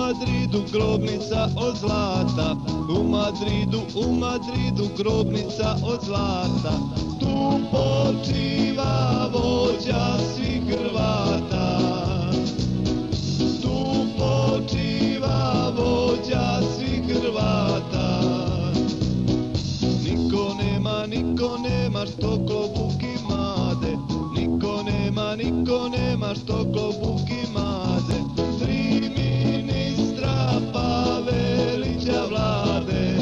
Madridu grobnica od zlata, u Madridu grobnica od zlata, tu počiva vođa svih Hrvata, tu počiva vođa svih Hrvata. Niko nema što klobuki made, niko nema što klobuki made. Tri ministra Pavelića vlade,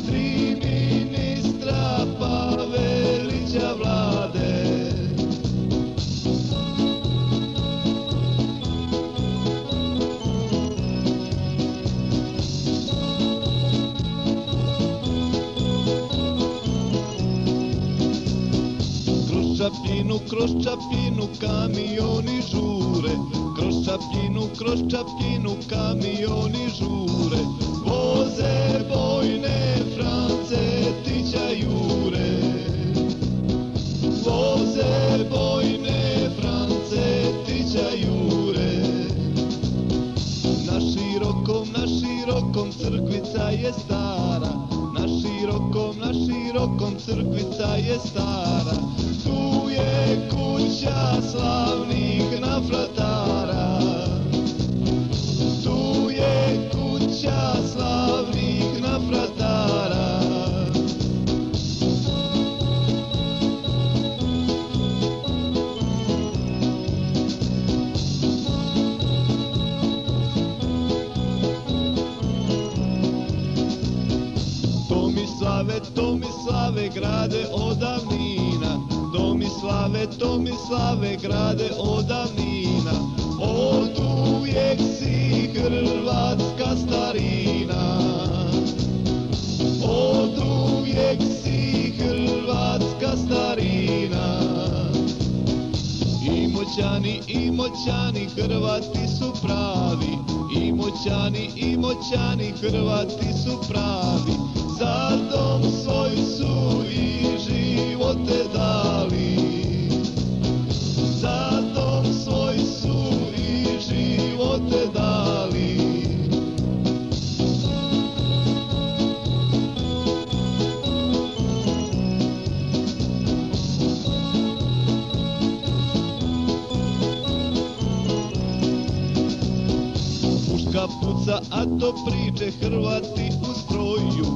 tri ministra Pavelića vlade. Kroz Čapljinu kamioni žure, kroz Čapljinu kamioni žure, voze bojne Francetića jure, voze bojne Francetića jure. Na širokom crkvica je stara, na širokom crkvica je stara, tu je kuća slavnih nafratara, tu je kuća slavnih nafratara. Tomislave grade od davnina, Tomislave grade od davnina, oduvijek si hrvatska starina, oduvijek si hrvatska starina. I moćani Hrvati su pravi, i moćani Hrvati su pravi, za dom svoj su i živote dali, za dom svoj su i živote dali. Puška puca, a to priče Hrvati u stroju,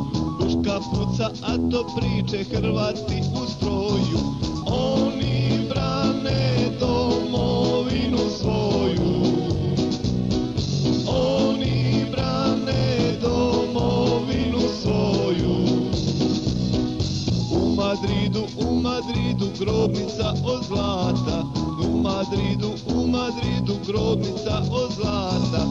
puška puca, a to priče Hrvati u stroju. Oni brane domovinu svoju, oni brane domovinu svoju. U Madridu grobnica od zlata, u Madridu grobnica od zlata,